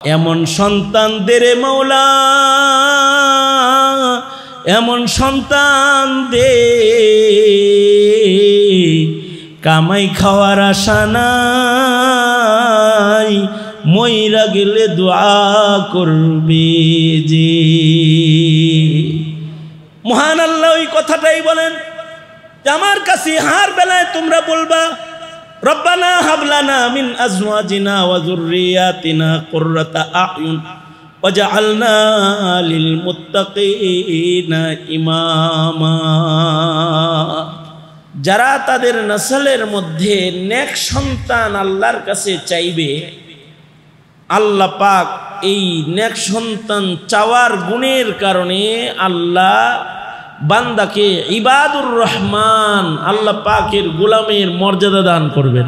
এমন সন্তান দে রে মৌলা, এমন সন্তান দে, কামাই খাওয়ার আশা নাই, মইরা গেলে দোয়া করবে যে। মহান আল্লাহ ওই কথাটাই বলেন যে আমার কাছে হার বেলায় তোমরা বলবা রব্বানা হাবলানা মিন আজওয়াজিনা ওয়া যুররিয়াতিনা কুররাতা আ'য়ুন ওয়াজআলনা লিল মুত্তাকিনা ইমামা। যারা তাদের নসলের মধ্যে নেক সন্তান আল্লাহর কাছে চাইবে, আল্লাহ পাক এই নেক সন্তান চাওয়ার গুণের কারণে আল্লাহ বান্দাকে ইবাদুর রহমান আল্লাহ পাকের গোলামের মর্যাদা দান করবেন।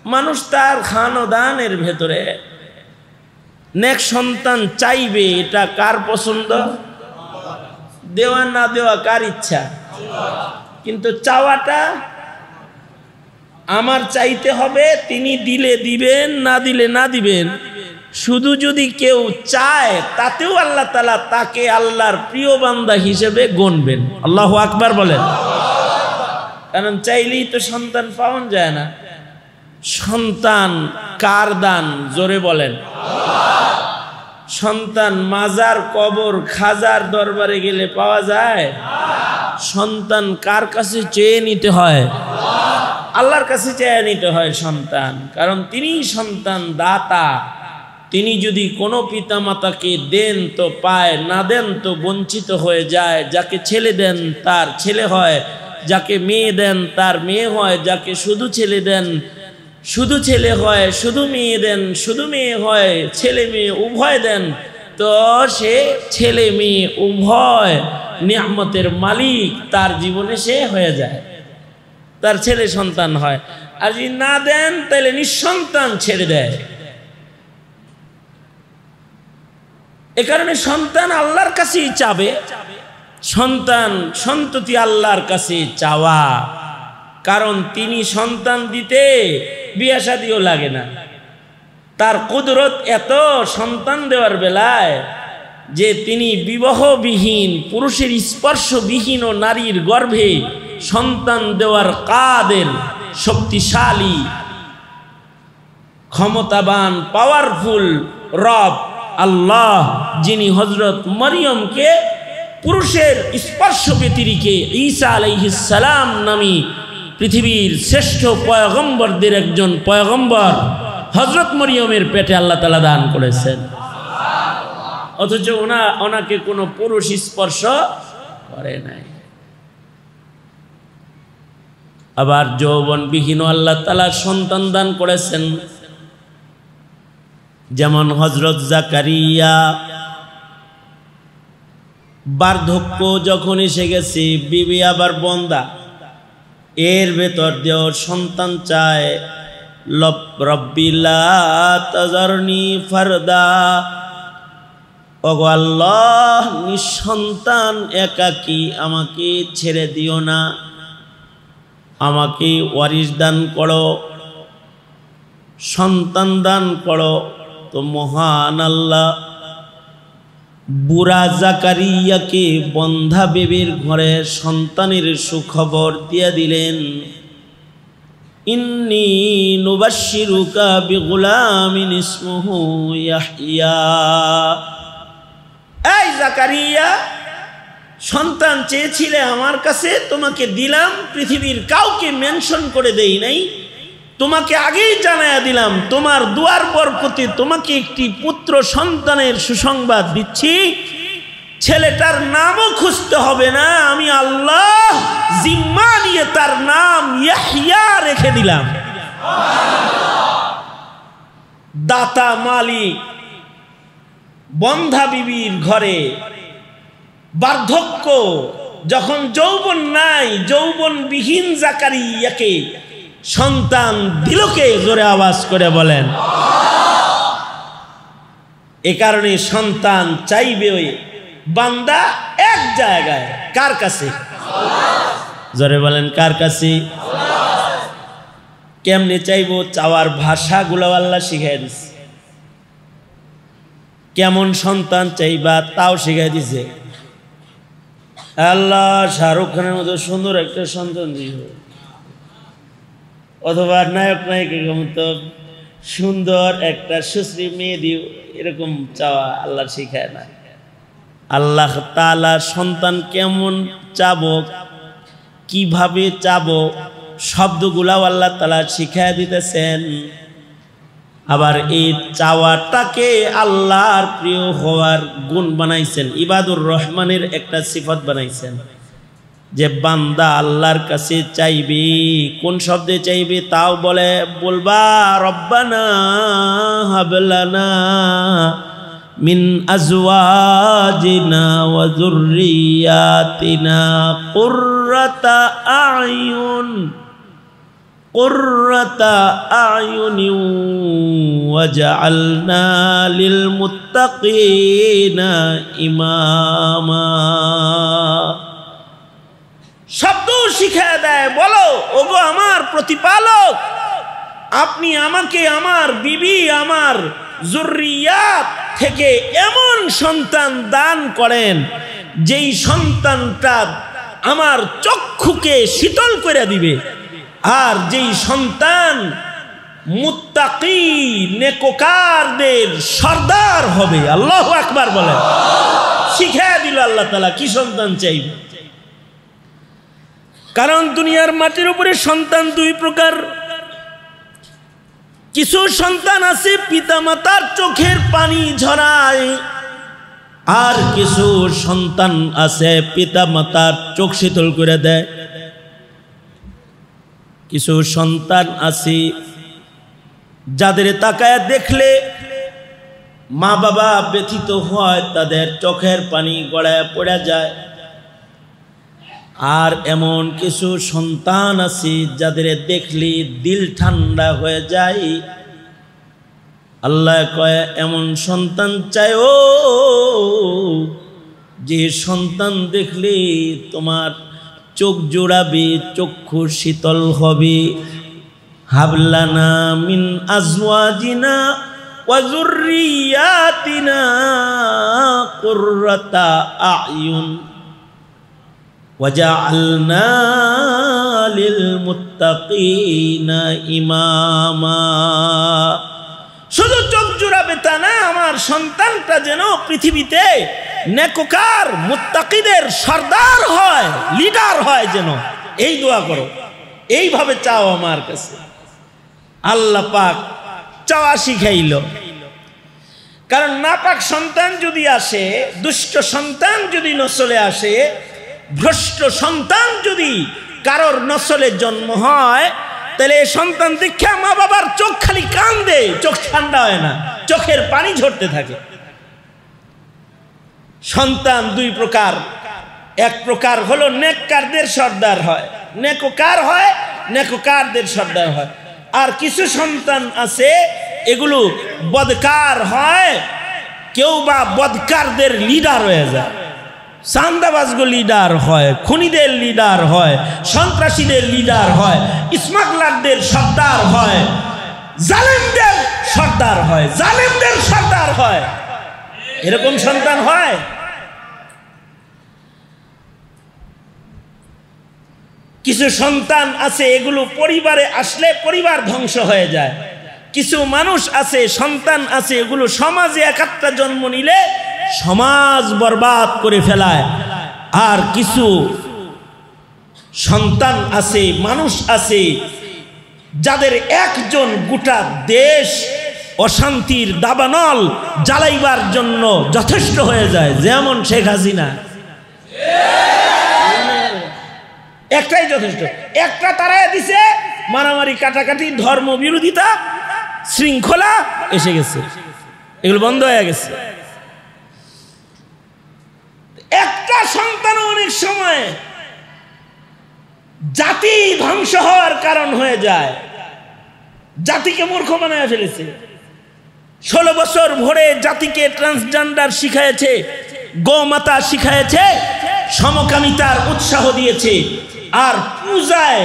মানুষ তার খানদানের ভেতরে নেক সন্তান চাইবে, এটা কার পছন্দ? দেওয়া না দেওয়া কার ইচ্ছা? কিন্তু চাওয়াটা আমার চাইতে হবে, তিনি দিলে দিবেন, না দিলে না দিবেন। শুধু যদি কেউ চায় তাতেও আল্লাহ তাআলা তাকে আল্লাহর প্রিয় বান্দা হিসেবে গণবেন। আল্লাহু আকবার বলেন। কারণ চাইলেই তো সন্তান পাওয়া যায় না। সন্তান কার দান? জোরে বলেন। সন্তান মাজার, কবর, খাজার দরবারে গেলে পাওয়া যায়? সন্তান কার কাছে চেয়ে নিতে হয়? আল্লাহর কাছে চেয়ে নিতে হয় সন্তান, কারণ তিনি সন্তান দাতা। তিনি যদি কোনো পিতা মাতাকে দেন তো পায়, না দেন তো বঞ্চিত হয়ে যায়। যাকে ছেলে দেন তার ছেলে হয়, যাকে মেয়ে দেন তার মেয়ে হয়, যাকে শুধু ছেলে দেন শুধু ছেলে হয়, শুধু মেয়ে দেন শুধু মেয়ে হয়, ছেলে মেয়ে উভয় দেন তো সে ছেলে মেয়ে উভয় নিয়ামতের মালিক তার জীবনে সে হয়ে যায়, তার ছেলে সন্তান হয়। আর যদি না দেন তাহলে নিঃসন্তান ছেড়ে দেয়। এ কারণে সন্তান আল্লাহর কাছেই চাবে, সন্তান সন্ততি আল্লাহর কাছে চাওয়া। কারণ তিনি সন্তান দিতে বিয়ে শাদিও লাগে না, তার কুদরত এত সন্তান দেওয়ার বেলায় যে তিনি বিবাহবিহীন, পুরুষের স্পর্শবিহীন ও নারীর গর্ভে সন্তান দেওয়ার কাদের, শক্তিশালী, ক্ষমতাবান, পাওয়ারফুল রব আল্লাহ, যিনি হযরত মরিয়মকে পুরুষের স্পর্শ ব্যতিরিকে ঈসা আলাইহিস সালাম নামী পৃথিবীর শ্রেষ্ঠ পয়গম্বরদের একজন পয়গম্বর হযরত মরিয়মের পেটে আল্লাহ তাআলা দান করেছেন, অথচ ওনাকে কোনো পুরুষ স্পর্শ করে নাই। আবার যৌবনবিহীন আল্লাহ তাআলা সন্তান দান করেছেন, যেমন হযরত জাকারিয়া। বার্ধক্য যখন এসে গেছে, বিবি আবার বন্দা, এর ভেতর দিয়েও সন্তান চায়। রব্বি লা তাযারনি ফারদা, ওগো আল্লাহ নিঃসন্তান একাকী আমাকে ছেড়ে দিও না, আমাকে ওয়ারিস দান করো, সন্তান দান করো। তো মহান আল্লাহ বুড়া জাকারিয়াকে বন্ধা বেবির ঘরে সন্তানের সুখবর দিয়ে দিলেন। ইন্নী নুবাশশিরুকা বিগুলামিন ইসমুহু ইয়াহইয়া। এই জাকারিয়া, সন্তান চেয়েছিলে আমার কাছে, তোমাকে দিলাম, পৃথিবীর কাউকে মেনশন করে দেই নাই, তোমাকে আগেই জানায়া দিলাম, তোমার দুয়ার বরকতে তোমাকে একটি পুত্র সন্তানের সুসংবাদ দিচ্ছি। ছেলেটার নামও খুঁজতে হবে না, আমি আল্লাহ জিম্মা নিয়ে তার নাম ইয়াহইয়া রেখে দিলাম। দাতা মালিক বন্ধা বিবির ঘরে বার্ধক্য, যখন যৌবন নাই, যৌবনবিহীন জাকারিয়াকে সন্তান দিল কে? জোরে আওয়াজ করে বলেন। এ কারণে সন্তান চাইবে ওই বান্দা এক জায়গায়, কার কাছে? জোরে বলেন কার কাছে? কেমনে চাইবো চাওয়ার ভাষাগুলো আল্লাহ শিখাই দিছে। কেমন সন্তান চাইবা তাও শিখাই দিছে আল্লাহ। শাহরুখ খানের মতো সুন্দর একটা সন্তান দিও, অথবা নায়ক নায়িকার মতো সুন্দর একটা সুশ্রী মেয়ে দিও, এরকম চাওয়া আল্লাহ শিখায় না। আল্লাহ তাআলা সন্তান কেমন চাবো, কিভাবে চাবো, শব্দগুলাও আল্লাহ তাআলা শিখায় দিতেছেন। আবার এই চাওয়াটাকে আল্লাহর প্রিয় হওয়ার গুণ বানাইছেন, ইবাদুর রহমানের একটা সিফত বানাইছেন, যে বান্দা আল্লাহর কাছে চাইবি, কোন শব্দে চাইবি তাও বলবা রব্বানা হাবলানা মিন আজওয়াজিনা ওয়া যুররিয়াতিনা কুররাতা আয়ুন ওয়াজআলনা লিল মুত্তাকিনা ইমামা। শব্দ শিখায় দেয়, বলো ওগো আমার প্রতিপালক, আপনি আমাকে আমার বিবি আমার যুররিয়াত থেকে এমন সন্তান দান করেন যেই সন্তানটা আমার চক্ষুকে শীতল করে দিবে, আর যেই সন্তান মুত্তাকি নেককারদের সর্দার হবে। আল্লাহু আকবার বলেন। শিখায় দিল আল্লাহ তাআলা কি সন্তান চাইবে। কারণ দুনিয়ার মাটির উপরে সন্তান দুই প্রকার। কিছু সন্তান আছে পিতামাতার চোখের পানি ঝরায়, আর কিছু সন্তান আছে পিতামাতার চোখ শীতল করে দেয়। কিছু সন্তান আছে যাদের তাকায় দেখলে মা বাবা ব্যথিত হয়, তাদের চোখের পানি গড়ায় পড়ে যায়। আর এমন কিছু সন্তান আছে যাদের দেখলে দিল ঠান্ডা হয়ে যায়। আল্লাহ কয় এমন সন্তান চাইও যে সন্তান দেখলে তোমার চোখ জোড়াবে, চক্ষু শীতল হবে। হাবলানা মিন আজওয়াজিনা ওয়া যুররিয়াতিনা কুররাতা আয়ুন ওয়াজআলনা লিল মুত্তাকিনা ইমামা। শুধু চোখ জোড়াবে তা না, আমার সন্তানটা যেন পৃথিবীতে নেককার মুত্তাকিদের সর্দার হয়, লিডার হয় যেন, এই দোয়া করো, এইভাবে চাও আমার কাছে। আল্লাহ পাক চাওয়া শিখাইল। কারণ নাপাক সন্তান যদি আসে, দুষ্ট সন্তান যদি নসলে আসে, ভ্রষ্ট সন্তান যদি কারোর নসলে জন্ম হয়, তাহলে এই সন্তান দীক্ষা মা বাবার চোখ খালি কান্দে, চোখ ঠান্ডা হয় না, চোখের পানি ঝরতে থাকে। সন্তান দুই প্রকার। এক প্রকার হলো নেককারদের সর্দার হয়, নেককার হয়, নেককারদের সর্দার হয়। আর কিছু সন্তান আছে এগুলো বদকার হয়, কেউ বা বদকারদের লিডার হয়ে যায়। চান্দাবাজগুলো লিডার হয়, খুনিদের লিডার হয়, সন্ত্রাসীদের লিডার হয়, স্মাগলারদের সর্দার হয়, জালেমদের সর্দার হয়, জালেমদের সর্দার হয়। এরকম সন্তান হয়। কিছু সন্তান আছে এগুলো পরিবারে আসলে পরিবার ধ্বংস হয়ে যায়। কিছু মানুষ আছে, সন্তান আছে এগুলো সমাজে একাত্তা জন্ম নিলে সমাজ বরবাদ করে ফেলায়। আর কিছু সন্তান আছে, মানুষ আছে যাদের একজন গোটা দেশ অশান্তির দাবানল জ্বালাইবার জন্য যথেষ্ট হয়ে যায়, যেমন শেখ হাসিনা। একটাই যথেষ্ট, একটা তারাই দিছে, মারামারি কাটাকাটি ধর্ম বিরোধিতা শৃঙ্খলা এসে গেছে, এগুলো বন্ধ হয়ে গেছে। একটা সন্তান অনেক সময় জাতি ধ্বংস হওয়ার কারণ হয়ে যায়, জাতিকে মূর্খ বানায় ফেলেছে। 16 বছর ভরে জাতিকে ট্রান্সজেন্ডার শিখাইছে, গোমাতা শিখাইছে, সমকামিতার উৎসাহ দিয়েছে, আর পূজায়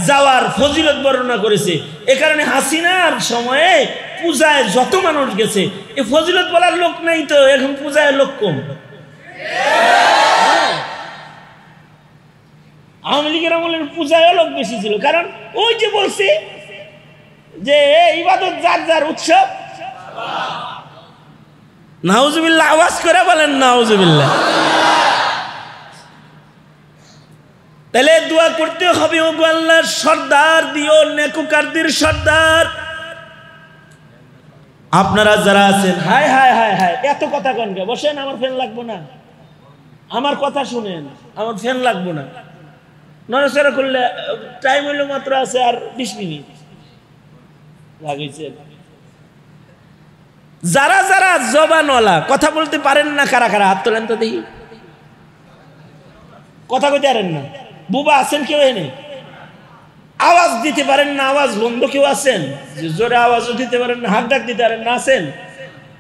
যাওয়ার ফজিলত বর্ণনা করেছে। এ কারণে হাসিনার সময়ে পূজায় যত মানুষ গেছে, এ ফজিলত বলার লোক নেই তো, এখন পূজায় লোক কম। আওয়ামী লীগের আমলের পূজায় লোক বেশি ছিল, কারণ ওই যে বলছে যে ইবাদত যার যার উৎসব। নাউজুবিল্লাহ, আওয়াজ করে বলেন নাউজুবিল্লাহ। তাহলে দোয়া করতে হবে, ওগো আল্লাহর সর্দার দিও, নেকুকারদের সর্দার। আপনারা যারা আছেন, হায় হায় হায় হায়, এত কথা কন কে? বসেন, আমার ফ্যান লাগবো না, আমার কথা শুনেন, আমার ফ্যান লাগবো না। নড়াচড়া করলে টাইম হইলো মাত্র আছে আর 20 মিনিট লাগিয়েছে। যারা যারা জবানওয়ালা, কথা বলতে পারেন না, কারা কারা হাত তোলেন তো দেখি। কথা কইতে পারেন না, বুবা আছেন কেউ? এনে আওয়াজ দিতে পারেন না, আওয়াজ বন্ধ কেউ আছেন? জোরে আওয়াজও দিতে পারেন না, হাক ডাক দিতে পারেন না, আছেন?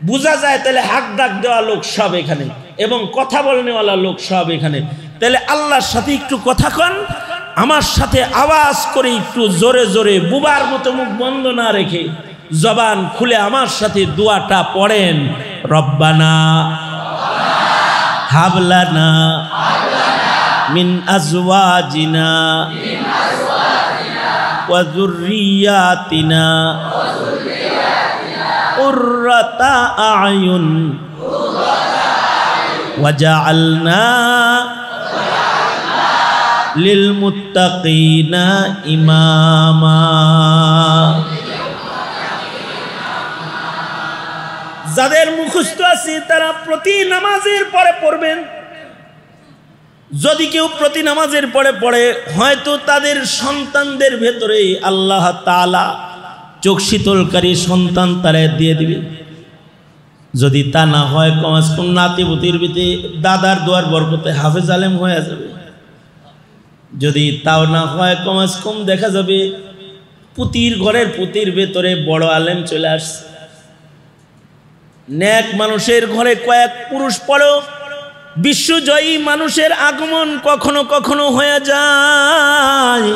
বুঝা যায় তাহলে হাক ডাক দেওয়া লোক সব এখানে, এবং কথা বলনেওয়ালা লোক সব এখানে। তাহলে আল্লাহর সাথে একটু কথা কন, আমার সাথে আওয়াজ করে একটু জোরে জোরে, বুবার মতো মুখ বন্ধ না রেখে জবান খুলে আমার সাথে দোয়াটা পড়েন। রব্বানা হাবলানা মিন আজওয়াজিনা ওয়া যুররিয়াতিনা কুররাতা আয়ুন ওয়াজআলনা লিল মুত্তাকিনা ইমামা। যাদের মুখস্থ আছে তারা প্রতি নামাজের পরে পড়বেন। যদি কেউ প্রতি নামাজের পরে পড়ে, হয়তো তাদের সন্তানদের ভেতরে আল্লাহ তাআলা চোখ শীতলকারী সন্তান তারা দিয়ে দিবে। যদি তা না হয়, কমাস কম নাতিপুতির ভিতরে দাদার দোয়ার বরকতে হাফেজ আলেম হয়ে যাবে। যদি তাও না হয়, কমাস কম দেখা যাবে পুতির ঘরের পুতির ভেতরে বড় আলেম চলে আসছে। নেক মানুষের ঘরে কয়েক পুরুষ পড়ো, বিশ্বজয়ী মানুষের আগমন কখনো কখনো হয়ে যায়।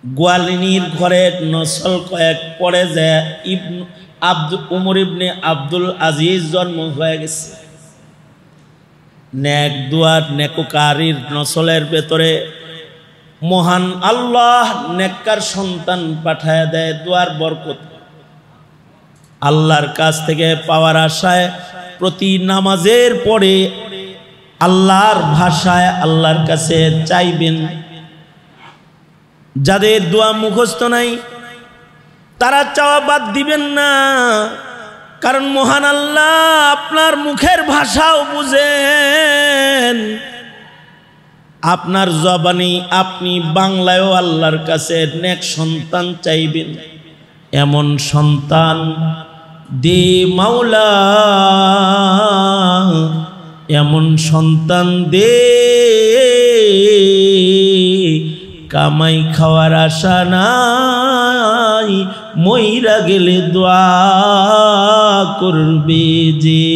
গোয়ালিনীর ঘরে নসল কয়েক পড়ে যায়, উমর ইবনে আব্দুল আজিজ জন্ম হয়ে গেছে। নেক দুয়ার নেককারীর নসলের ভেতরে মহান আল্লাহ নেককার সন্তান পাঠায় দেয়। দুয়ার বরকত আল্লাহর কাছ থেকে পাওয়ার আশায় প্রতি নামাজের পরে আল্লাহর ভাষায় আল্লাহর কাছে চাইবেন। যাদের দোয়া মুখস্থ নাই তারা চাওয়া বাদ দিবেন না, কারণ মহান আল্লাহ আপনার মুখের ভাষাও বুঝেন। আপনার জবানি আপনি বাংলায়ও আল্লাহর কাছে নেক সন্তান চাইবেন। এমন সন্তান দে মাওলা, এমন সন্তান দে, কামাই খাওয়ার আশা নাই, মইরা গেলে দোয়া করবে যে।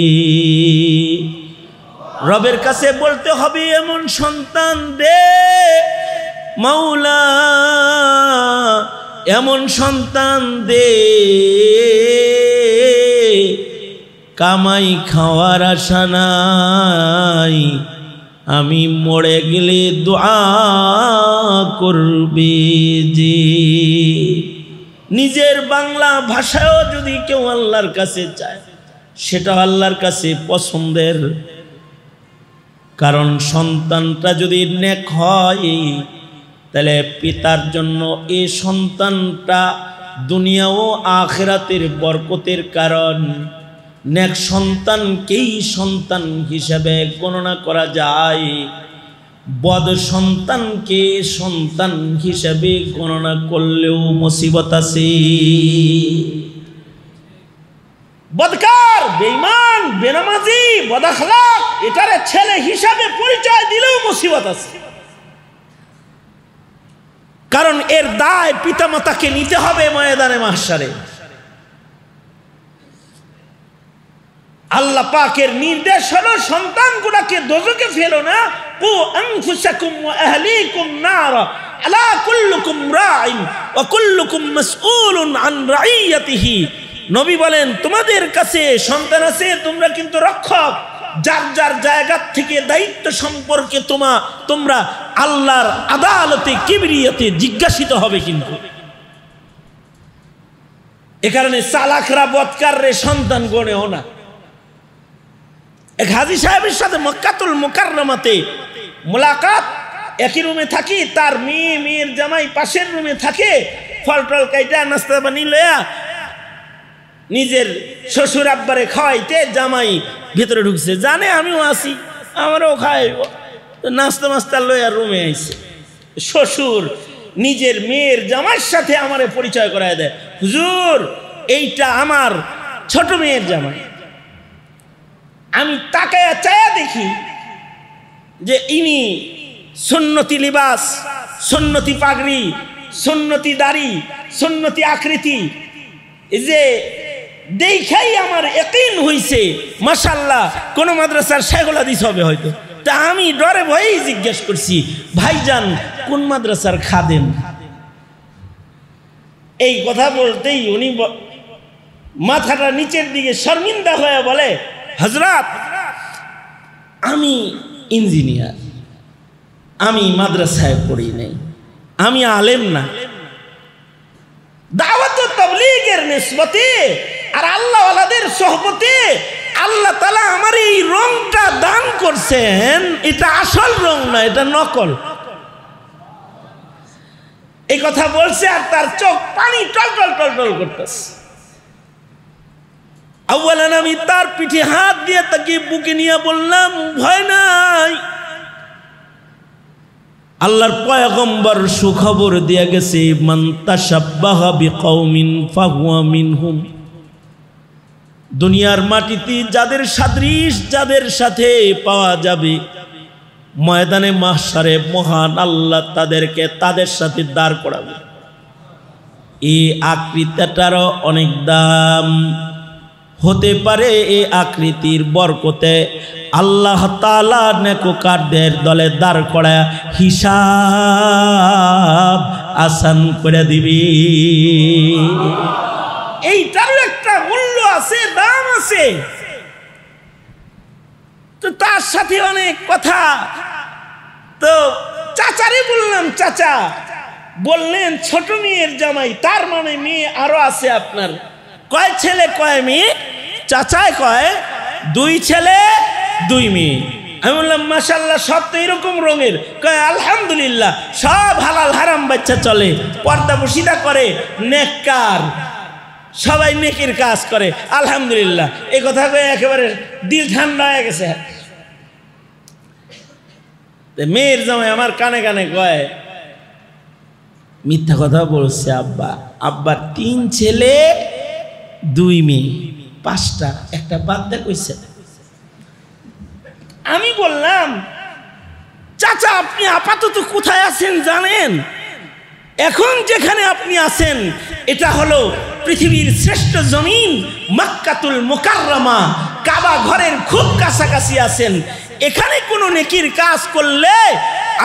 রবের কাছে বলতে হবে, এমন সন্তান দে মাওলা, এমন সন্তান দে, কামাই খাওয়ার আশা নাই, আমি মরে গেলে দোয়া করবে যে। নিজের বাংলা ভাষায়ও যদি কেউ আল্লাহর কাছে চায়, সেটা আল্লাহর কাছে পছন্দের। কারণ সন্তানটা যদি নেক হয়, তাহলে পিতার জন্য এই সন্তানটা দুনিয়া ও আখিরাতের বরকতের কারণ। নেক সন্তানকেই সন্তান হিসাবে গণনা করা যায়, বদ সন্তানকে সন্তান হিসাবে গণনা করলেও মুসিবত আছে। বদকার, বেঈমান, বেনামাজি, বদাখলাক এটারে ছেলে হিসাবে পরিচয় দিলেও মুসিবত আছে। কারণ এর দায় পিতামাতাকে নিতে হবে ময়দানে মাহশারে। আল্লাহ পাকের নির্দেশ হলো সন্তানগুলোকে দোজখে ফেলো না, কু আনফুসাকুম ওয়া আহলিকুম নারা আলা কুল্লুকুম রাইন ওয়া কুল্লুকুম মাসউলুন আন রাইয়াতিহি। নবী বলেন, তোমাদের কাছে সন্তান আছে, তোমরা কিন্তু রক্ষক, যার যার জায়গা থেকে দায়িত্ব সম্পর্কে তোমরা আল্লাহর আদালতে কিবরিয়াতে জিজ্ঞাসিত হবে। কিন্তু এ কারণে চালাকরা বদকাররে সন্তান গণেও না। এক হাজী সাহেবের সাথে মক্কাতুল মুকাররমাতে মোলাকাত, একই রুমে থাকি, তার মেয়ের জামাই পাশের রুমে থাকে, ফল টল কাইটা নাস্তা পানি লয়া নিজের শ্বশুর আব্বারে খাওয়াইতে জামাই ভিতরে ঢুকছে, জানে আমিও আসি, আমারও খাওয়াইব, নাস্তা মাস্তা লয়া রুমে আইছে। শ্বশুর নিজের মেয়ের জামাইয়ের সাথে আমারে পরিচয় করায় দেয়, হুজুর এইটা আমার ছোট মেয়ের জামাই। আমি তাকায়া চায়া দেখি যে ইনি সুন্নতি লিবাস, সুন্নতি পাগড়ি, সুন্নতি দাড়ি, সুন্নতি আকৃতি, এই যে দেখাই আমার ইয়াকিন হইছে মাশাআল্লাহ কোন মাদ্রাসার শেখুল হাদিস হবে হয়তো। তা আমি ডরে ভয়েই জিজ্ঞেস করছি, ভাইজান কোন মাদ্রাসার খাদেম? এই কথা বলতেই উনি মাথাটা নিচের দিকে শর্মিন্দা হয়ে বলে, হযরত আমি ইঞ্জিনিয়ার, আমি মাদ্রাসায় পড়ি নাই, আমি আলেম না। দাওয়াত ও তাবলীগের নিসবতে আর আল্লাহ ওয়ালাদের সোহবতে আল্লাহ তাআলা আমার এই রংটা দান করছেন, এটা আসল রং না, এটা নকল। এই কথা বলছে আর তার চোখ পানি টলটল টলটল করতেছে। আউয়ালান আমি তার পিঠে হাত দিয়ে তাকে বুকে নিয়ে বললাম, ভয় নাই, আল্লাহর পয়গম্বর সুখবর দিয়ে গেছে, মান তাশাব্বাহা বিকওমিন ফাহুয়া মিনহুম। দুনিয়ার মাটিতে যাদের সাদৃশ যাদের সাথে পাওয়া যাবে, ময়দানে মাহশারে মহান আল্লাহ তাদেরকে তাদের সাথে দাঁড় করাবে। এই আকৃতিটারও অনেক দাম হতে পারে। এই আকৃতির বরকতে আল্লাহ তাআলা নেককারদের দলে দাঁড় করায় হিসাব আসান করে দিবি। এইটারও একটা মূল্য আছে, দাম আছে। তো তার সাথে অনেক কথা। তো চাচারে বললাম, চাচা বললেন ছোট মেয়ের জামাই, তার মানে মেয়ে আরো আছে আপনার। কয় ছেলে কয় মেয়ে? চাচায় কয় 2 ছেলে 2 মেয়ে। আমি বললাম মাশাআল্লাহ, সব তো এরকম রঙের। কয় আলহামদুলিল্লাহ, সব হালাল হারাম বাচ্চা চলে, পর্দা বসিদা করে, নেককার, সবাই নেকির কাজ করে, আলহামদুলিল্লাহ। এই কথা কয়ে একেবারে দিল ঠান্ডা হয়ে গেছে। মেয়ের জামাই আমার কানে কানে কয়, মিথ্যা কথা বলছে আব্বা, আব্বার 3 ছেলে 2 মেয়ে, 5টা, একটা বাদ দে কইছে। আমি বললাম, চাচা আপনি আপাতত কোথায় আছেন জানেন? এখন যেখানে আপনি আছেন এটা হলো পৃথিবীর শ্রেষ্ঠ জমিন মক্কাতুল মুকাররমা, কাবা ঘরের খুব কাছাকাছি আছেন। এখানে কোনো নেকির কাজ করলে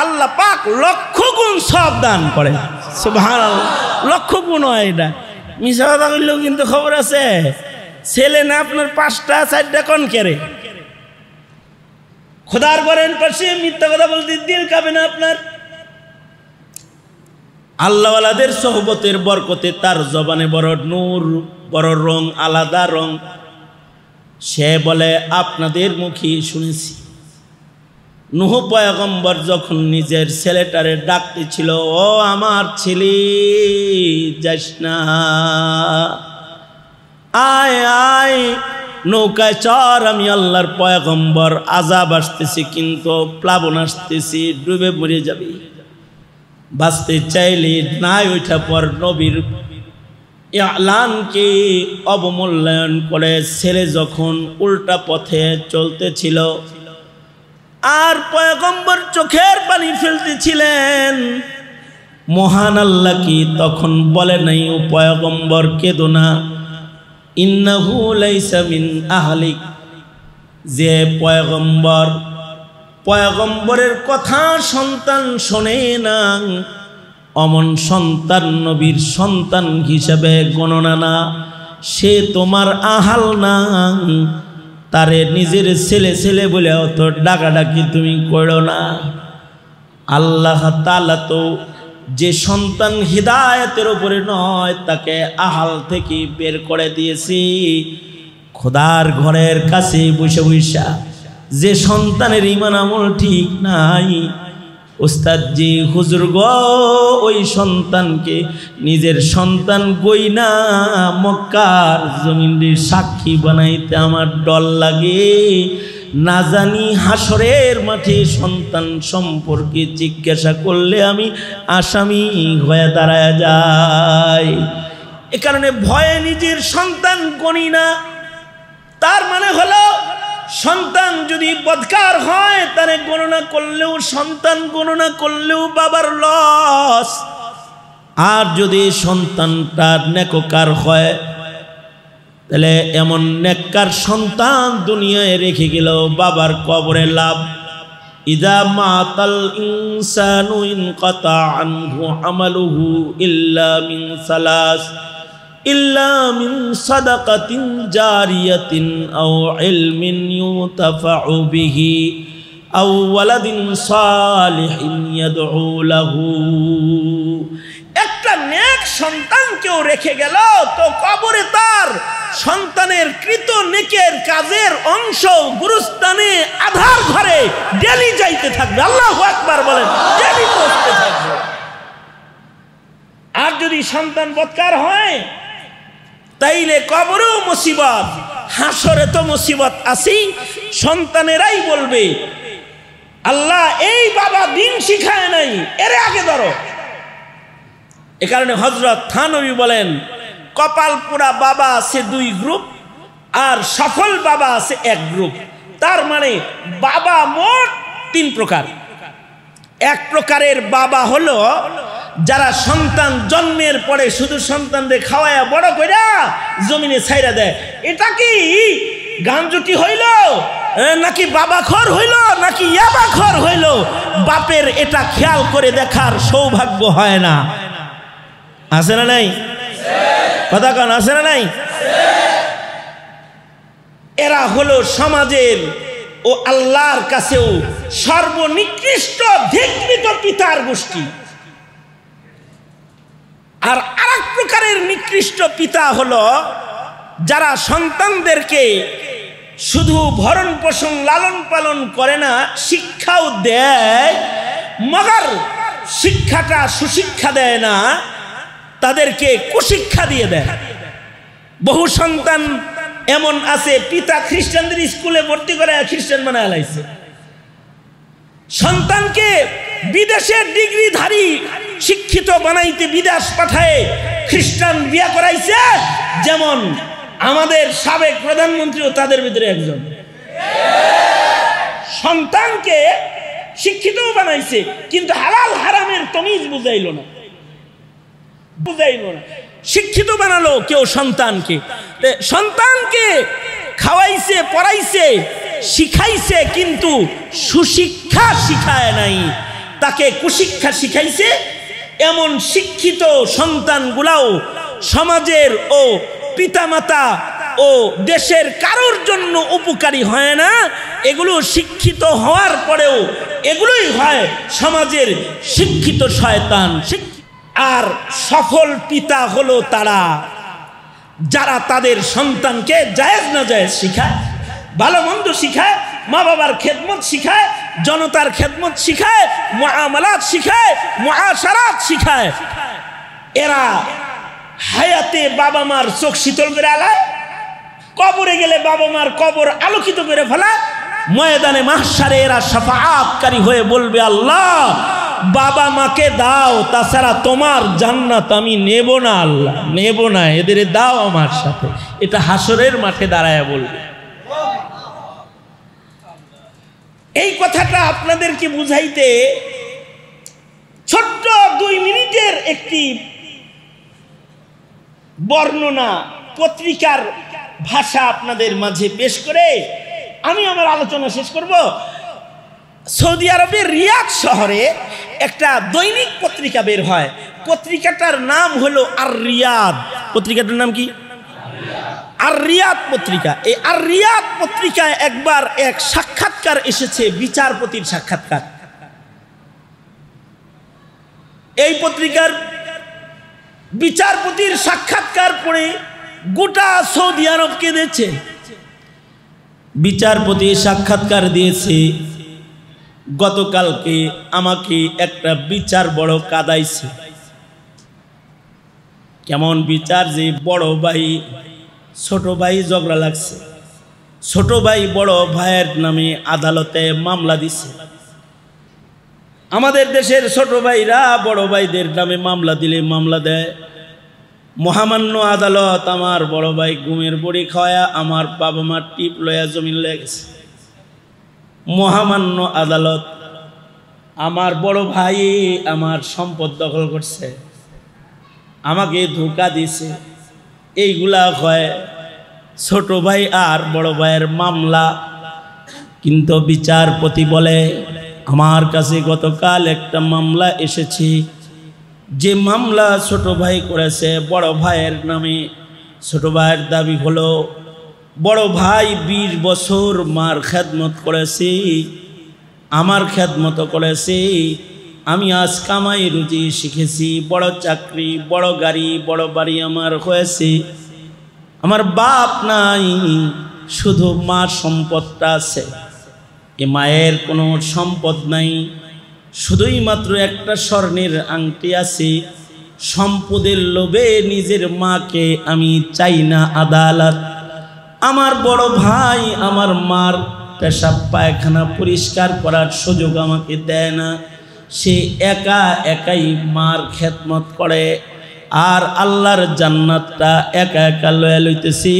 আল্লাহ পাক লক্ষ গুণ সওয়াব দান করেন। সুবহানাল্লাহ, লক্ষ গুণ হয়। এটা মিছা কথা বললেও কিন্তু খবর আছে। ছেলে না আপনার 5টা 4টা কোন কেরে? খোদার ঘরের পাশে মিথ্যা কথা বলতে দিল কাবে না আপনার। আল্লাহওয়ালাদের সোহবতের বরকতে তার জবানে বড় নূর, বড় রং, আলাদা রং। সে বলে আপনাদের মুখে শুনেছি, নূহ পয়গম্বর যখন নিজের ছেলেটারে ডাকতেছিল, ও আমার ছেলে যাস না, আয় আয় নৌকায় চর, আমি আল্লাহর পয়গম্বর, আযাব আসতেছি কিন্তু প্লাবন আসতেছি, ডুবে মরে যাবি। বাঁচতে চাইলে নাই ওইটা পর নবীর ইলানকে অবমূল্যায়ন করে ছেলে যখন উল্টা পথে চলতেছিল আর পয়গম্বর চোখের পানি ফেলতেছিলেন, মহান আল্লাহ কি তখন বলে নাই, ও পয়গম্বর কেঁদো না, ইন্নাহু লাইসা মিন আহলিক, যে পয়গম্বরের কথা সন্তান শোনে না, অমন সন্তান নবীর সন্তান হিসেবে গণনা না, সে তোমার আহাল না। তারে নিজের ছেলে ছেলে বলে অত ডাকাডাকি তুমি করো না। আল্লাহ তাআলা তো যে সন্তান হিদায়াতের উপরে নয় তাকে আহাল থেকে বের করে দিয়েছি। খোদার ঘরের কাছে বসে বসা যে সন্তানের ঈমান আমল ঠিক নাই, ওস্তাদ জি হুজুর গো, ওই সন্তানকে নিজের সন্তান গইনা মক্কার জমিনের সাক্ষী বানাইতে আমার ডর লাগে। না জানি হাসরের মাঠে সন্তান সম্পর্কে জিজ্ঞাসা করলে আমি আসামি হয়ে দাঁড়ায় যাই। এ কারণে ভয়ে নিজের সন্তান গণি না। তার মানে হলো সন্তান যদি বদকার হয় তারে গণনা করলেও, সন্তান গণনা করলেও বাবার লস। আর যদি সন্তানটা নেককার হয় তাহলে এমন নেককার সন্তান দুনিয়ায় রেখে গেল বাবার কবরে লাভ। ইযা মাতাল ইনসানু ইনকাতা আনহু আমালুহু ইল্লা মিন সালাস, ইল্লা মিন সাদাকাতিন জারিয়াতিন আও ইলমিন ইউতাফাউ বিহি আও ওয়ালাদিন সালিহিন ইয়াদউ লাহু। একটা নেক সন্তান কেউ রেখে গেল তো কবরে তার সন্তানের কৃত নেকের কাজের অংশ গুরুস্থানে আধার ঘরে ডেলি যাইতে থাকবে। আল্লাহু আকবার বলেন, ডেলি পৌঁছতে থাকবে। আর যদি সন্তান বদকার হয় তাইলে কবরেও মুসিবত, হাসরে তো মুসিবত আছেই। সন্তানেরাই বলবে আল্লাহ এই বাবা দিন শিখায় নাই, এর আগে ধরো। এ কারণে হযরত থানবী বলেন কপাল পোড়া বাবা আছে দুই গ্রুপ আর সফল বাবা আছে এক গ্রুপ। তার মানে বাবা মোট তিন প্রকার। এক প্রকারের বাবা হলো যারা সন্তান জন্মের পরে শুধু সন্তানদের খাওয়ায়া বড় কইরা জমিনে ছাইরা দেয়। এটা কি গাঞ্জুটি হইল নাকি বাবাখর হইল নাকি ইয়াবাখর হইল, বাপের এটা খেয়াল করে দেখার সৌভাগ্য হয় না। আছে না নাই? কথা কান আছে না নাই? এরা হলো সমাজের ও আল্লাহর কাছেও সর্বনিকৃষ্ট ধিক্কৃত পিতার গোষ্ঠী। আর আরেক প্রকারের নিকৃষ্ট পিতা হলো যারা সন্তানদেরকে শুধু ভরণ পোষণ লালন পালন করে না, শিক্ষাও দেয়, মগর শিক্ষাটা সুশিক্ষা দেয় না, তাদেরকে কুশিক্ষা দিয়ে দেয়। বহু সন্তান এমন আছে পিতা খ্রিস্টানদের স্কুলে ভর্তি করে খ্রিস্টান বানায় লাইছে। সন্তানকে বিদেশের ডিগ্রিধারী শিক্ষিত বানাইতে বিদেশ পাঠায় খ্রিস্টান বিয়া করাইছে। যেমন আমাদের সাবেক প্রধানমন্ত্রীও তাদের ভিতরে একজন। সন্তানকে শিক্ষিত বানাইছে কিন্তু হালাল হারামের তমিজ বুঝাইলো না। শিক্ষিত বানালো কেউ সন্তানকে, সন্তানকে খাওয়াইছে, পড়াইছে, শিখাইছে কিন্তু সুশিক্ষা শিখায় নাই, তাকে কুশিক্ষা শিখাইছে। এমন শিক্ষিত সন্তানগুলাও সমাজের ও পিতামাতা ও দেশের কারোর জন্য উপকারী হয় না। এগুলো শিক্ষিত হওয়ার পরেও এগুলোই হয় সমাজের শিক্ষিত শয়তান। আর সফল পিতা হলো তারা যারা তাদের সন্তানকে জায়েজ না জায়েজ শিখায়, ভালো মন্দ শিখায়, মা বাবার খেদমত শিখায়, জনতার খেদমত শিখায়, মুআমালাত শিখায়, মুআশারাত শিখায়। এরা হায়াতে বাবা মার চোখ শীতল করে আলায়, কবরে গেলে বাবা মার কবর আলোকিত করে ফেলায়। ময়দানে মাহশারে এরা শাফাআতকারী হয়ে বলবে আল্লাহ বাবা মাকে দাও, তাছাড়া তোমার জান্নাত আমি নেব না, আল্লাহ নেব না, এদের দাও আমার সাথে। এটা হাসরের মাঠে দাঁড়ায় বলবে। এই কথাটা আপনাদেরকে বুঝাইতে ছোট্ট 2 মিনিটের একটি বর্ণনা পত্রিকার ভাষা আপনাদের মাঝে পেশ করে আমি আমার আলোচনা শেষ করব। সৌদি আরবের রিয়াদ শহরে একটা দৈনিক পত্রিকা বের হয়, পত্রিকাটার নাম হলো আর রিয়াদ। পত্রিকাটার নাম কি? আর রিয়াদ পত্রিকা। এই আর রিয়াদ পত্রিকায় একবার এক সাক্ষাৎকার এসেছে, বিচারপতির সাক্ষাৎকার। এই পত্রিকার বিচারপতির সাক্ষাৎকার পড়ে গোটা সৌদি আরব কেঁদেছে। বিচারপতি সাক্ষাৎকার দিয়েছে, গতকালকে আমাকে একটা বিচার বড় কাঁদাইছে। কেমন বিচার? যে বড় ভাই ছোট ভাই ঝগড়া লাগছে, ছোট ভাই বড় ভাইয়ের নামে আদালতে মামলা দিছে। আমাদের দেশের ছোট ভাইরা বড় ভাইদের নামে মামলা দিলে মামলা দেয়। মহামান্য আদালত আমার বড় ভাই ঘুমের বড়ি খাওয়া আমার বাবা মার টিপ লয়া জমিন লয়ে গেছে। মহামান্য আদালত আমার বড় ভাই আমার সম্পদ দখল করছে, আমাকে ধোঁকা দিছে, এইগুলা হয় ছোট ভাই আর বড় ভাইয়ের মামলা। কিন্তু বিচারপতি বলে, আমার কাছে গতকাল একটা মামলা এসেছে, যে মামলা ছোট ভাই করেছে বড় ভাইয়ের নামে। ছোট ভাইয়ের দাবি হলো, বড় ভাই 20 বছর মার খেদমত করেছে, আমার খেদমত করেছে, আমি আজ কামাই রুজি শিখেছি, বড় চাকরি, বড় গাড়ি, বড় বাড়ি আমার হয়েছে, আমার বাপ নাই, শুধু মার সম্পদটা আছে। এ মায়ের কোনো সম্পদ নাই, শুধুই মাত্র একটা স্বর্ণের আংটি আছে। সম্পদের লোভে নিজের মাকে আমি চাই না আদালত। আমার বড় ভাই আমার মার পেশাব পায়খানা পরিষ্কার করার সুযোগ আমাকে দেয় না, সে একা একাই মার খেদমত করে, আর আল্লাহর জান্নাতটা একা একা লয়ে লইতেছি।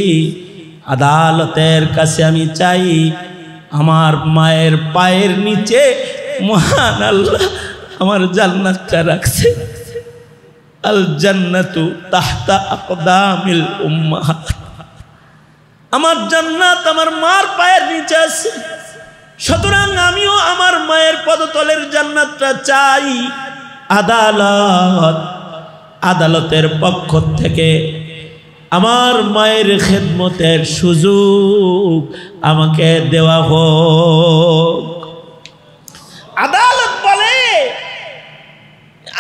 আদালতের কাছে আমি চাই, আমার মায়ের পায়ের নিচে মহান আল্লাহ আমার জান্নাতটা রাখছে। আল জান্নাতু তাহতা আকদামিল উম্মাহাত। আমার জান্নাত আমার মার পায়ের নিচে আছে, সুতরাং আমিও আমার মায়ের পদতলের জান্নাতটা চাই। আদালতের পক্ষ থেকে আমার মায়ের খেদমতের সুযোগ আমাকে দেওয়া হোক। আদালত বলে,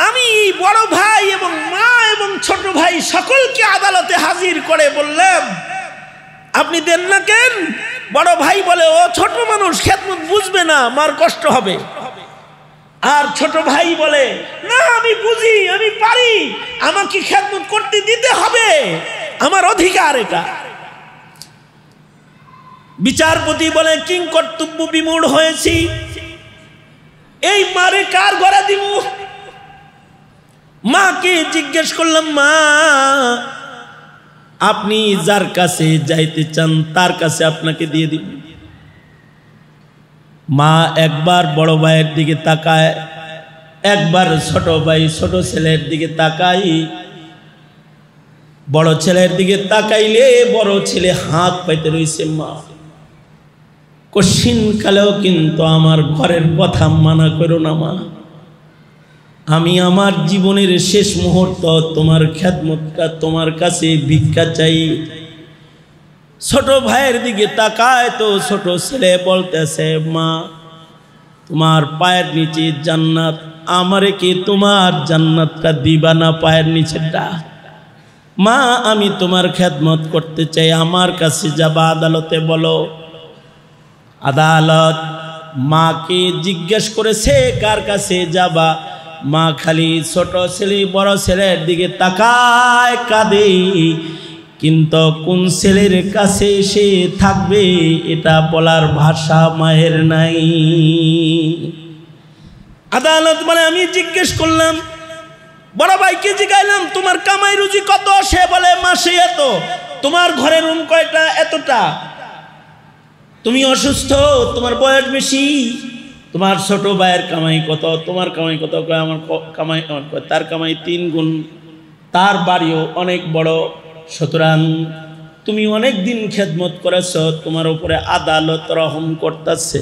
আমি বড় ভাই এবং মা এবং ছোট ভাই সকলকে আদালতে হাজির করে বললাম, আপনি দেন না কেন? বড় ভাই বলে, ও ছোট মানুষ, খেদমত বুঝবে না, মার কষ্ট হবে। আর ছোট ভাই বলে, না আমি বুঝি, আমি পারি, আমাকে খেদমত করতে দিতে হবে, আমার অধিকার এটা। বিচারপতি বলে, কিং কর্তব্য বিমূঢ় হয়েছি, এই মারে কার ঘরে দিব? মাকে জিজ্ঞেস করলাম, মা আপনি যার কাছে যাইতে চান তার কাছে আপনাকে দিয়ে দিব। মা একবার বড় ভাইয়ের দিকে তাকায়, একবার ছোট ভাই ছোট ছেলের দিকে তাকাই। বড় ছেলের দিকে তাকাইলে বড় ছেলে হাত পাইতে রয়েছে। মা কশিন কালেও কিন্তু আমার ঘরের কথা মানা করো না মা, আমি আমার জীবনের শেষ মুহূর্ত তোমার খেদমতটা তোমার কাছে ভিক্ষা চাই। ছোট ভাইয়ের দিকে তাকায় তো ছোট ছেলে বলতেছে, মা তোমার পায়ের নিচে জান্নাত, আমারে কি তোমার জান্নাতটা দিবা না? পায়ের নিচেটা মা আমি তোমার খেদমত করতে চাই, আমার কাছে যাবা, আদালতে বলো। আদালত মাকে জিজ্ঞেস করেছে কার কাছে যাবা, মা খালি ছোট ছেলে বড় ছেলের দিকে তাকায় কাঁদে, কিন্তু কোন ছেলের কাছে সে থাকবে এটা বলার ভাষা মায়ের নাই। আদালত বলে, আমি জিজ্ঞেস করলাম, বড় ভাইকে জিগাইলাম তোমার কামাই রুজি কত? সে বলে মাসে এত। তোমার ঘরের রুম কয়টা? এতটা। তুমি অসুস্থ, তোমার বয়স বেশি, তোমার ছোট ভাইয়ের কামাই কত? তোমার কামাই কত? আমার কামাই, তার কামাই 3 গুণ, তার বাড়িও অনেক বড়, সুতরাং তুমি অনেক দিন খেদমত করেছ, তোমার উপরে আদালত রহম করতেছে।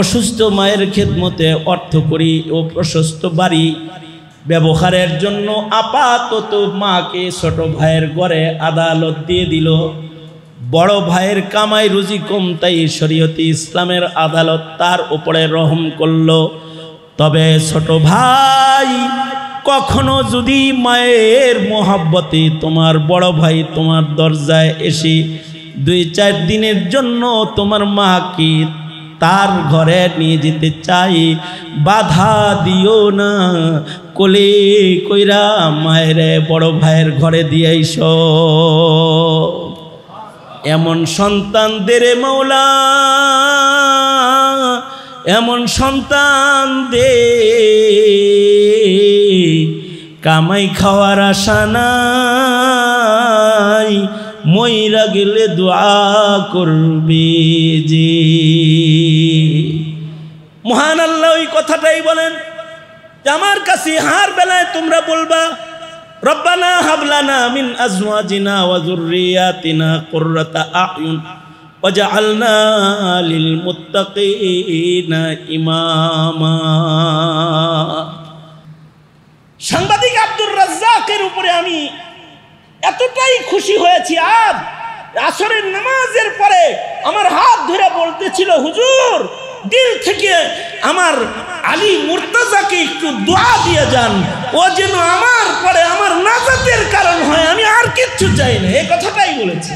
অসুস্থ মায়ের খেদমতে অর্থ করি ও প্রশস্ত বাড়ি ব্যবহারের জন্য আপাতত মাকে ছোট ভাইয়ের ঘরে আদালত দিয়ে দিল। বড় ভাইয়ের কামাই রুজি কম, তাই শরীয়তে ইসলামের আদালত তার উপরে রহম করল। তবে ছোট ভাই, কখনো যদি মায়ের মোহাব্বতে তোমার বড় ভাই তোমার দরজায় এসে 2-4 দিনের জন্য তোমার মাকে তার ঘরে নিয়ে যেতে চাই, বাধা দিও না, কোলে কইরা মায়ের বড় ভাইয়ের ঘরে দিয়ে আইসো। এমন সন্তান দে রে মৌলা, এমন সন্তান দে, কামাই খাওয়ার আশা নাই, মইরা গেলে দোয়া করবে যে। মহান আল্লাহ ওই কথাটাই বলেন যে আমার কাছে হার বেলায় তোমরা বলবা রব্বানা হাবলানা মিন আজওয়াজিনা ওয়া যুররিয়াতিনা কুররাতা আ'য়ুন ওয়াজআলনা লিল মুত্তাকিনা ইমামা। সাংবাদিক আব্দুর রাজ্জাকের উপরে আমি এতটাই খুশি হয়েছি, আর আসরের নামাজের পরে আমার হাত ধরে বলতেছিল, হুজুর দিল থেকে আমার আলী মুর্তজাকে একটু দোয়া দিয়ে যান, ও যেন আমার পরে আমার নাজাতের কারণ হয়, আমি আর কিচ্ছু চাই না। এই কথাটাই বলেছে।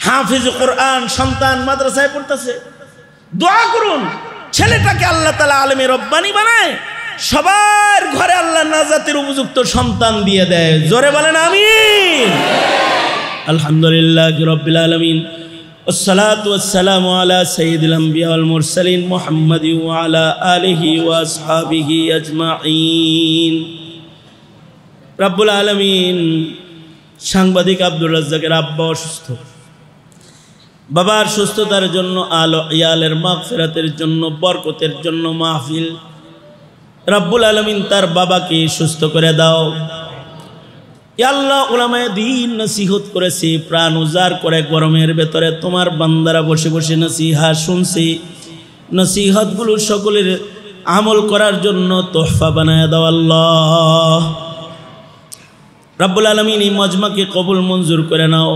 হাফিজ কোরআন সন্তান মাদ্রাসায় পড়তেছে, দোয়া করুন ছেলেটাকে আল্লাহ তাআলা আলেমে রব্বানি বানায়, সবার ঘরে আল্লাহ নাজাতের উপযুক্ত সন্তান দিয়ে দেয়। জোরে বলেন আমিন। আলহামদুলিল্লাহি রাব্বিল আলামিন, والصلاة والسلام على سيد الأنبياء والمرسلين محمد وعلى آله وأصحابه أجمعين। রব্বুল আলামিন সাংবাদিক আব্দুর রাজ্জাকের আব্বা অসুস্থ, বাবার সুস্থতার জন্য, আলো ইয়ালের মাগফিরাতের জন্য, বরকতের জন্য মাহফিল। রব্বুল আলামিন তার বাবাকে সুস্থ করে দাও। আল্লাহ উলামায়ে দ্বীন নসিহত করেছে, প্রাণ উজাড় করে গরমের ভেতরে তোমার বান্দারা বসে বসে নসিহত শুনছে। নসিহতগুলো সকলের আমল করার জন্য তোহফা বানায় দাও আল্লাহ। রব্বুল আলামিন এই মজমাকে কবুল মঞ্জুর করে নাও।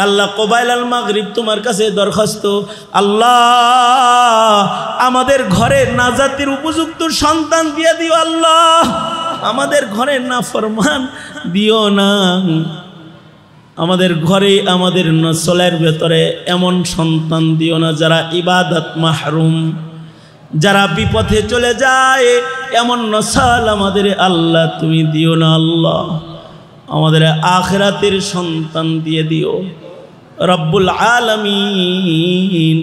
আল্লাহ কবাইল আল মাগরিব তোমার কাছে দরখাস্ত, আল্লাহ আমাদের ঘরে নাজাতের উপযুক্ত সন্তান দিয়ে দিও আল্লাহ, আমাদের ঘরে নাফরমান দিও না, আমাদের ঘরে আমাদের নসলের ভেতরে এমন সন্তান দিও না যারা ইবাদত মাহরুম, যারা বিপথে চলে যায়, এমন নসল আমাদের আল্লাহ তুমি দিও না আল্লাহ, আমাদের আখিরাতের সন্তান দিয়ে দিও রব্বুল আলামিন।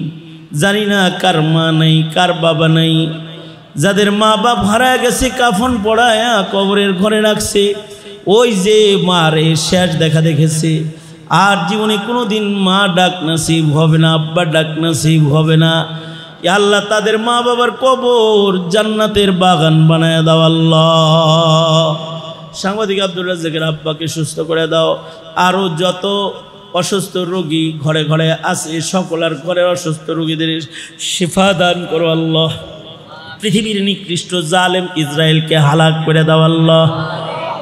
জানি না কার মা নাই, কার বাবা নাই, যাদের মা বাপ হারায় গেছে কাফন পড়ায়া কবরের ঘরে রাখছে, ওই যে মারে শেষ দেখা দেখেছে, আর জীবনে কোনো দিন মা ডাক নসিব হবে না, আব্বা ডাক নসিব হবে না। আল্লাহ তাদের মা বাবার কবর জান্নাতের বাগান বানায় দাও আল্লাহ। সাংবাদিক আব্দুর রাজ্জাকের আব্বাকে সুস্থ করে দাও। আরও যত অসুস্থ রোগী ঘরে ঘরে আছে, সকলের ঘরে অসুস্থ রোগীদের শিফা দান করো আল্লাহ। পৃথিবীর নিকৃষ্ট জালেম ইসরায়েলকে হালাক করে দাও আল্লাহ।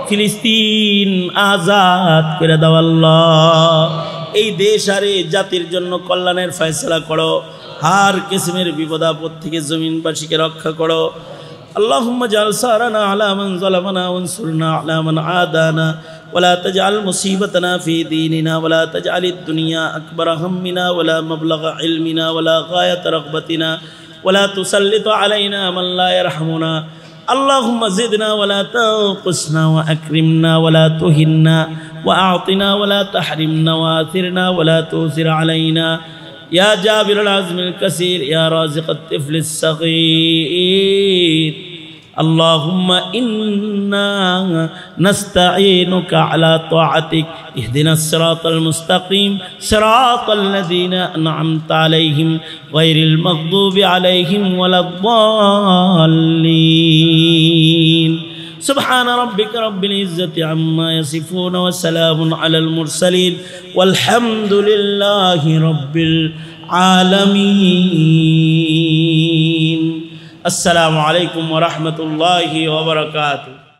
ফিলিস্তিন আজাদ করে দাও আল্লাহ। এই দেশ আর এই জাতির জন্য কল্যাণের ফয়সালা করো। হার কিসমের বিপদ আপদ থেকে জমিনবাসীকে রক্ষা করো। আল্লাহুম্মা জাল সারানা আলা মান যালামানা ওয়ানসুরনা আলা মান আদানা ওয়ালা তাজআল মুসিবাতানা ফি দীনিনা ওয়ালা তাজআলিদ দুনিয়া আকবার হাম্মিনা ওয়ালা মাবলাগা ইলমিনা ওয়ালা গায়াত রাগবাতিনা ওয়ালা তুসাল্লিতু আলাইনা মান লা ইয়ারহামুনা। اللهم زدنا ولا تنقصنا وأكرمنا ولا تهنا وأعطنا ولا تحرمنا وآثرنا ولا تؤثر علينا يا جابر العزم الكثير يا رازق الطفل الصغير. اللهم إنا نستعينك على طاعتك اهدنا الصراط المستقيم صراط الذين أنعمت عليهم غير المغضوب عليهم ولا الضالين. সুবহানা রাব্বিকা রাব্বিল ইজ্জাতি আম্মা ইয়াসিফুন ওয়া সালামুন আলাল মুরসালিন ওয়ালহামদুলিল্লাহি রাব্বিল আলামিন। আসসালামু আলাইকুম ওয়া রাহমাতুল্লাহি ওয়া বারাকাতুহু।